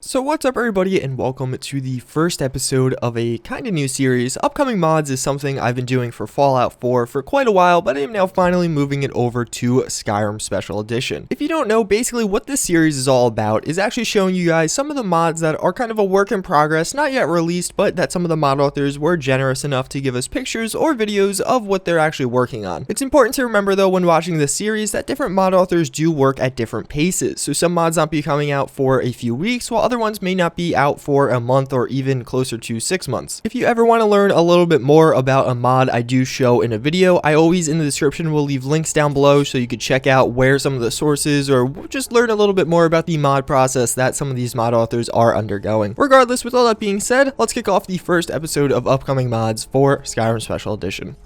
So what's up everybody, and welcome to the first episode of a kind of new series. Upcoming mods is something I've been doing for Fallout 4 for quite a while, but I am now finally moving it over to Skyrim Special Edition. If you don't know, basically what this series is all about is actually showing you guys some of the mods that are kind of a work in progress, not yet released, but that some of the mod authors were generous enough to give us pictures or videos of what they're actually working on. It's important to remember though when watching this series that different mod authors do work at different paces, so some mods not be coming out for a few weeks, while other ones may not be out for a month or even closer to 6 months. If you ever want to learn a little bit more about a mod I do show in a video, I always in the description will leave links down below so you could check out where some of the sources or just learn a little bit more about the mod process that some of these mod authors are undergoing. Regardless, with all that being said, let's kick off the first episode of upcoming mods for Skyrim Special Edition.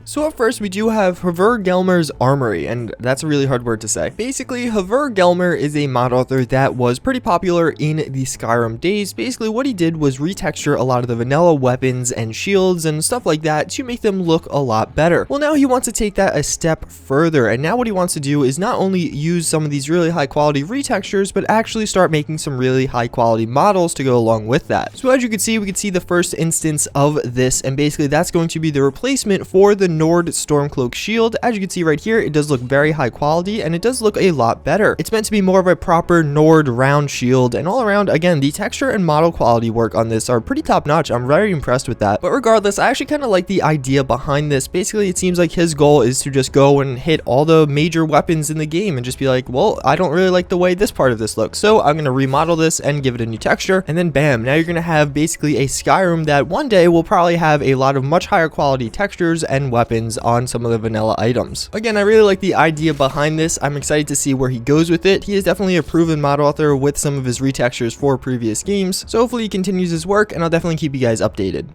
So up first, we do have Hvergelmir's Armory, and that's a really hard word to say. Basically, Hvergelmir is a mod author that was pretty popular in the Skyrim days. Basically, what he did was retexture a lot of the vanilla weapons and shields and stuff like that to make them look a lot better. Well, now he wants to take that a step further, and now what he wants to do is not only use some of these really high quality retextures, but actually start making some really high quality models to go along with that. So as you can see, we can see the first instance of this, and basically that's going to be the replacement for the Nord Stormcloak shield. As you can see right here, it does look very high quality and it does look a lot better. It's meant to be more of a proper Nord round shield, and all around, again, the texture and model quality work on this are pretty top notch. I'm very impressed with that. But regardless, I actually kind of like the idea behind this. Basically, it seems like his goal is to just go and hit all the major weapons in the game and just be like, well, I don't really like the way this part of this looks, so I'm going to remodel this and give it a new texture, and then bam, now you're going to have basically a Skyrim that one day will probably have a lot of much higher quality textures and weapons on some of the vanilla items. Again, I really like the idea behind this. I'm excited to see where he goes with it. He is definitely a proven mod author with some of his retextures for previous games, so hopefully he continues his work, and I'll definitely keep you guys updated.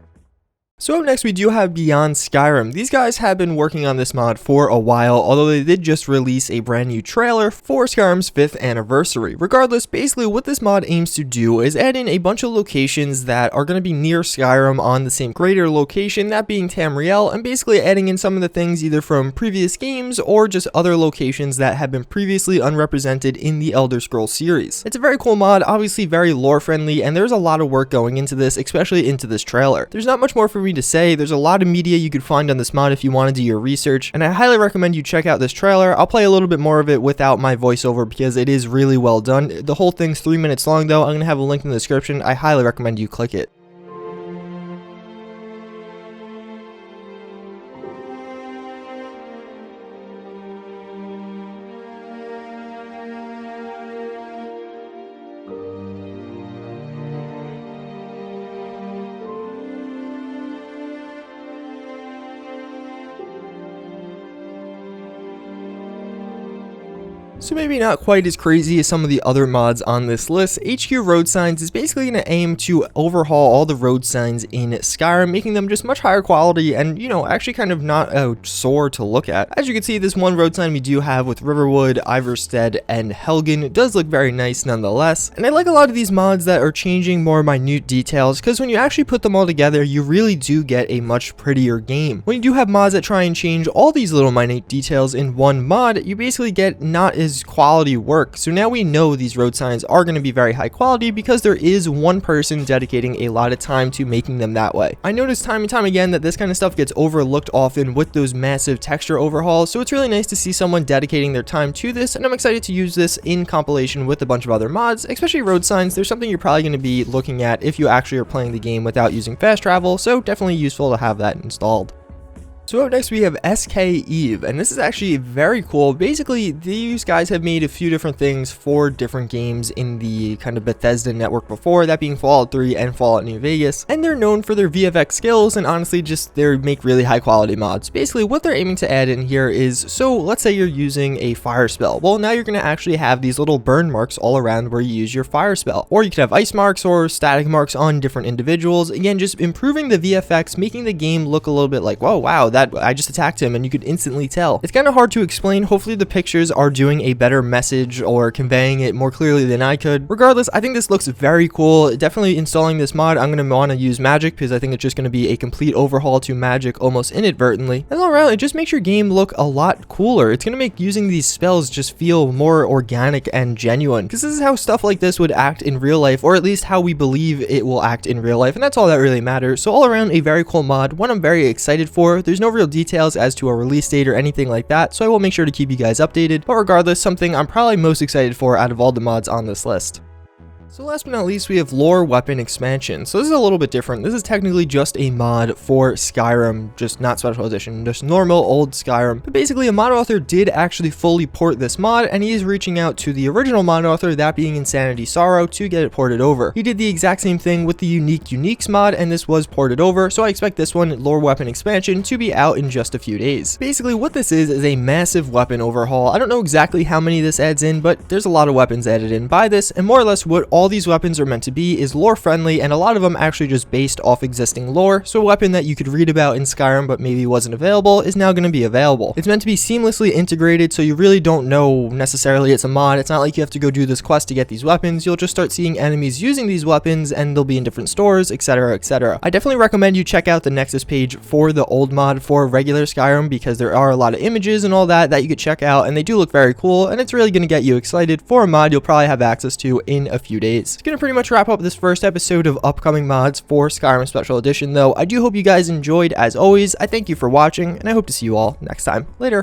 So up next, we do have Beyond Skyrim. These guys have been working on this mod for a while, although they did just release a brand new trailer for Skyrim's 5th anniversary. Regardless, basically what this mod aims to do is add in a bunch of locations that are going to be near Skyrim on the same greater location, that being Tamriel, and basically adding in some of the things either from previous games or just other locations that have been previously unrepresented in the Elder Scrolls series. It's a very cool mod, obviously very lore friendly, and there's a lot of work going into this, especially into this trailer. There's not much more for me to say. There's a lot of media you could find on this mod if you want to do your research, and I highly recommend you check out this trailer. I'll play a little bit more of it without my voiceover because it is really well done. The whole thing's 3 minutes long though. I'm going to have a link in the description. I highly recommend you click it. So maybe not quite as crazy as some of the other mods on this list, HQ Roadsigns is basically going to aim to overhaul all the road signs in Skyrim, making them just much higher quality and, you know, actually kind of not a sore to look at. As you can see, this one road sign we do have with Riverwood, Iverstead, and Helgen does look very nice nonetheless. And I like a lot of these mods that are changing more minute details, because when you actually put them all together, you really do get a much prettier game. When you do have mods that try and change all these little minute details in one mod, you basically get not as quality work. So now we know these road signs are going to be very high quality because there is one person dedicating a lot of time to making them that way. I notice time and time again that this kind of stuff gets overlooked often with those massive texture overhauls, so it's really nice to see someone dedicating their time to this, and I'm excited to use this in compilation with a bunch of other mods, especially road signs. There's something you're probably going to be looking at if you actually are playing the game without using fast travel, so definitely useful to have that installed. So up next we have SKEve, and this is actually very cool. Basically, these guys have made a few different things for different games in the kind of Bethesda network before, that being Fallout 3 and Fallout New Vegas, and they're known for their VFX skills and honestly just they make really high quality mods. Basically what they're aiming to add in here is, so let's say you're using a fire spell. Well, now you're going to actually have these little burn marks all around where you use your fire spell, or you could have ice marks or static marks on different individuals. Again, just improving the VFX, making the game look a little bit like, whoa, wow, that I just attacked him and you could instantly tell. It's kind of hard to explain. Hopefully the pictures are doing a better message or conveying it more clearly than I could. Regardless, I think this looks very cool. Definitely installing this mod, I'm going to want to use magic because I think it's just going to be a complete overhaul to magic almost inadvertently. And all around, it just makes your game look a lot cooler. It's going to make using these spells just feel more organic and genuine, because this is how stuff like this would act in real life, or at least how we believe it will act in real life, and that's all that really matters. So all around, a very cool mod, one I'm very excited for. There's no real details as to a release date or anything like that, so I will make sure to keep you guys updated, but regardless, something I'm probably most excited for out of all the mods on this list. So last but not least, we have Lore Weapon Expansion. So this is a little bit different. This is technically just a mod for Skyrim, just not Special Edition, just normal old Skyrim. But basically, a mod author did actually fully port this mod, and he is reaching out to the original mod author, that being Insanity Sorrow, to get it ported over. He did the exact same thing with the Unique Uniques mod, and this was ported over, so I expect this one, Lore Weapon Expansion, to be out in just a few days. Basically, what this is a massive weapon overhaul. I don't know exactly how many this adds in, but there's a lot of weapons added in by this, and more or less what all these weapons are meant to be is lore friendly, and a lot of them actually just based off existing lore. So a weapon that you could read about in Skyrim but maybe wasn't available is now going to be available. It's meant to be seamlessly integrated, so you really don't know necessarily it's a mod. It's not like you have to go do this quest to get these weapons. You'll just start seeing enemies using these weapons, and they'll be in different stores, etc, etc. I definitely recommend you check out the Nexus page for the old mod for regular Skyrim, because there are a lot of images and all that you could check out, and they do look very cool, and it's really going to get you excited for a mod you'll probably have access to in a few days. It's going to pretty much wrap up this first episode of upcoming mods for Skyrim Special Edition, though. I do hope you guys enjoyed. As always, I thank you for watching, and I hope to see you all next time. Later.